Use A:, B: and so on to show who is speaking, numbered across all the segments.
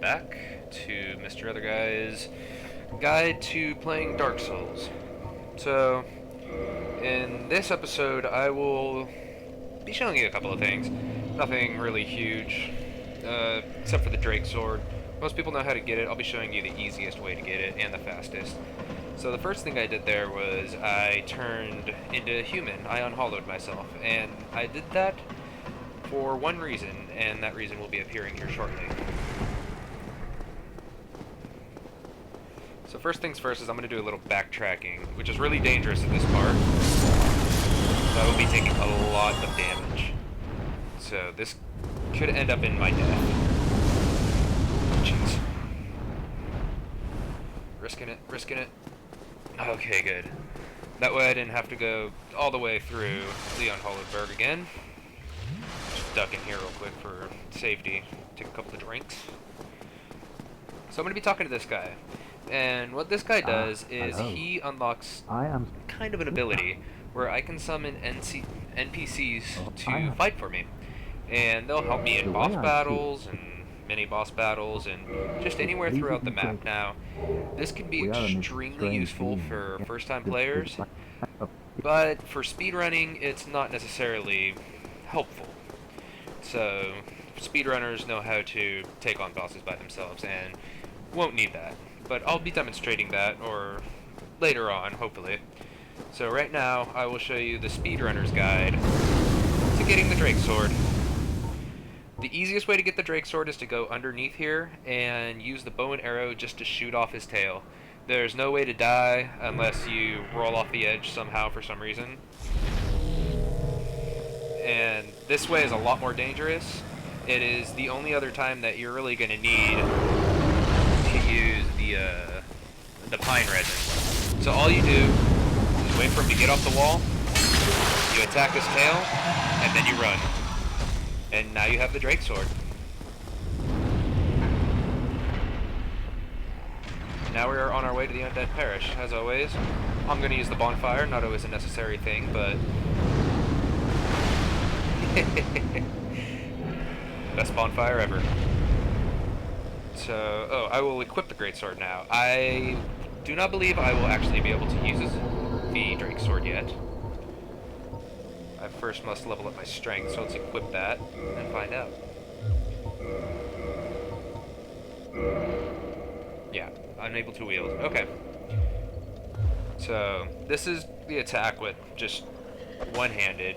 A: back to Mr. Other Guy's Guide to Playing Dark Souls. So, in this episode, I will be showing you a couple of things. Nothing really huge, except for the Drake Sword. Most people know how to get it. I'll be showing you the easiest way to get it and the fastest. So the first thing I did there was I turned into human. I unhollowed myself, and I did that for one reason, and that reason will be appearing here shortly. So first things first is I'm going to do a little backtracking, which is really dangerous at this part. So I will be taking a lot of damage. So this could end up in my death. Jeez. Risking it, risking it. Okay, good. That way I didn't have to go all the way through Leon Hollowberg again. Just duck in here real quick for safety. Take a couple of drinks. So I'm going to be talking to this guy. And what this guy does is he unlocks kind of an ability where I can summon NPCs to fight for me. And they'll help me in boss battles and mini-boss battles and just anywhere throughout the map. Now, this can be extremely useful for first-time players, but for speedrunning, it's not necessarily helpful. So, speedrunners know how to take on bosses by themselves and won't need that. But I'll be demonstrating that, or later on, hopefully. So right now, I will show you the speedrunner's guide to getting the Drake Sword. The easiest way to get the Drake Sword is to go underneath here and use the bow and arrow just to shoot off his tail. There's no way to die unless you roll off the edge somehow for some reason. And this way is a lot more dangerous. It is the only other time that you're really going to need to use the pine resin. So all you do is wait for him to get off the wall, you attack his tail, and then you run. And now you have the Drake Sword. Now we are on our way to the Undead Parish. As always, I'm going to use the bonfire, not always a necessary thing, but best bonfire ever. So, I will equip the Greatsword now. I do not believe I will actually be able to use the Drake Sword yet. I first must level up my strength, so let's equip that and find out. Yeah, unable to wield. Okay. So, this is the attack with just one-handed,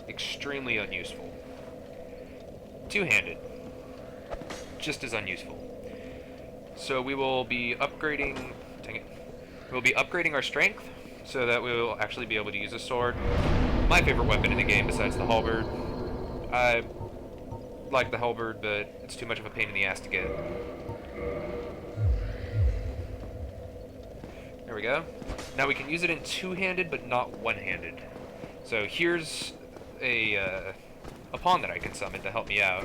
A: extremely unuseful. Two-handed, just as unuseful. So we will be upgrading, we'll be upgrading our strength so that we will actually be able to use a sword. My favorite weapon in the game besides the halberd. I like the halberd, but it's too much of a pain in the ass to get. There we go. Now we can use it in two-handed, but not one-handed. So here's a pawn that I can summon to help me out.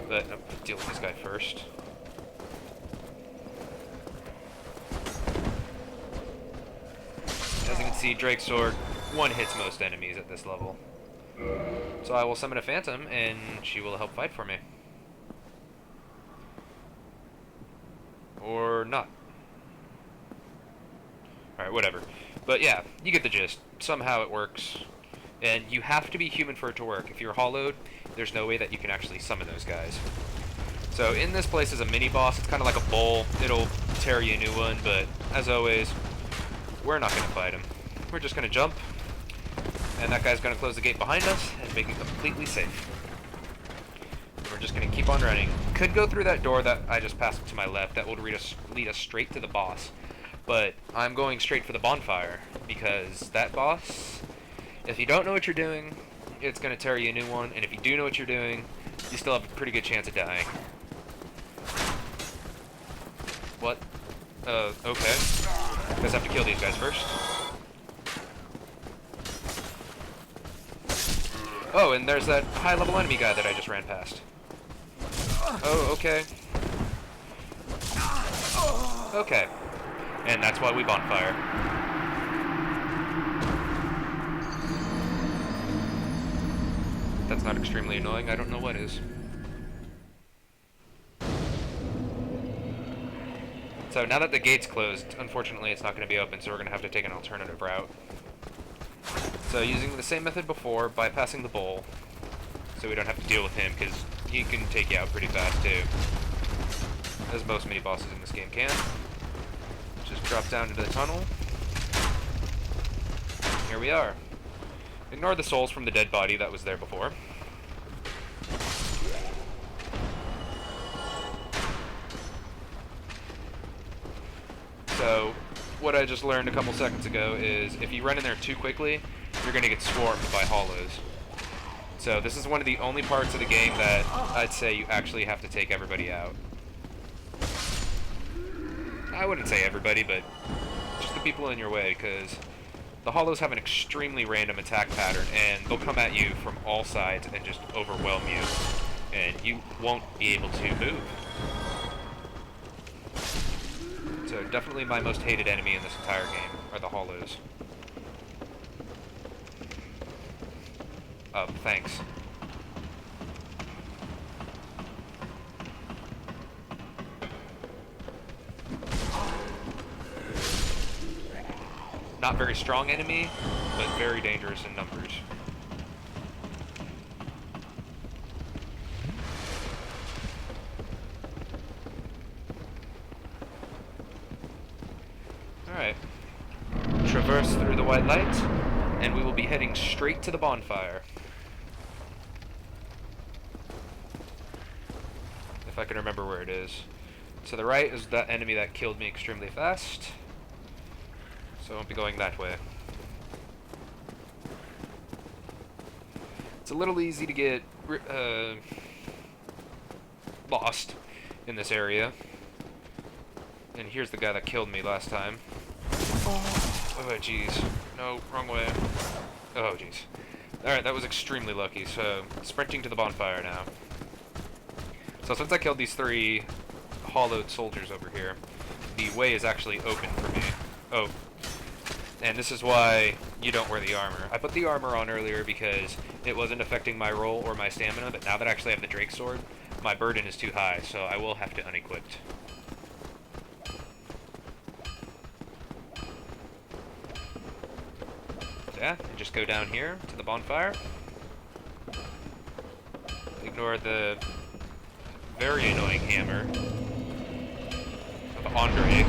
A: But I'll deal with this guy first. As you can see, Drake Sword one hits most enemies at this level. So I will summon a Phantom, and she will help fight for me. Or not. Alright, whatever. But yeah, you get the gist. Somehow it works. And you have to be human for it to work. If you're hollowed, there's no way that you can actually summon those guys. So in this place is a mini-boss. It's kind of like a bowl. It'll tear you a new one, but as always, we're not going to fight him. We're just going to jump, and that guy's going to close the gate behind us and make it completely safe. We're just going to keep on running. Could go through that door that I just passed to my left. That will lead us straight to the boss. But I'm going straight for the bonfire, because that boss, if you don't know what you're doing, it's going to tear you a new one, and if you do know what you're doing, you still have a pretty good chance of dying. What? Okay. Guess I have to kill these guys first. Oh, and there's that high-level enemy guy that I just ran past. Oh, okay. Okay. And that's why we bonfire. If that's not extremely annoying, I don't know what is. So now that the gate's closed, unfortunately it's not going to be open, so we're going to have to take an alternative route. So using the same method before, bypassing the bull, so we don't have to deal with him, because he can take you out pretty fast too. As most mini-bosses in this game can. Just drop down into the tunnel. Here we are. Ignore the souls from the dead body that was there before. So, what I just learned a couple seconds ago is if you run in there too quickly, you're going to get swarmed by hollows. So this is one of the only parts of the game that I'd say you actually have to take everybody out. I wouldn't say everybody, but just the people in your way, because the hollows have an extremely random attack pattern, and they'll come at you from all sides and just overwhelm you, and you won't be able to move. So definitely my most hated enemy in this entire game are the hollows. Oh, thanks. Not very strong enemy, but very dangerous in numbers. Alright. Traverse through the white light, and we will be heading straight to the bonfire. If I can remember where it is. To the right is that enemy that killed me extremely fast. So I won't be going that way. It's a little easy to get lost in this area. And here's the guy that killed me last time. Oh, jeez. No, wrong way. Oh, jeez. Alright, that was extremely lucky, so sprinting to the bonfire now. So since I killed these 3 hollowed soldiers over here, the way is actually open for me. Oh. And this is why you don't wear the armor. I put the armor on earlier because it wasn't affecting my roll or my stamina, but now that I actually have the Drake Sword, my burden is too high, so I will have to unequip. Yeah, and just go down here to the bonfire. Ignore the very annoying hammer of Andre.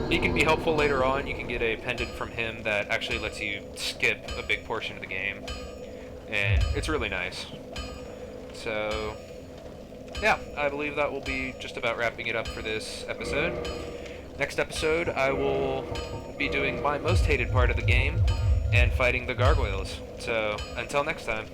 A: He can be helpful later on. You can get a pendant from him that actually lets you skip a big portion of the game, and it's really nice. So, yeah, I believe that will be just about wrapping it up for this episode. Next episode, I will be doing my most hated part of the game and fighting the gargoyles. So, until next time.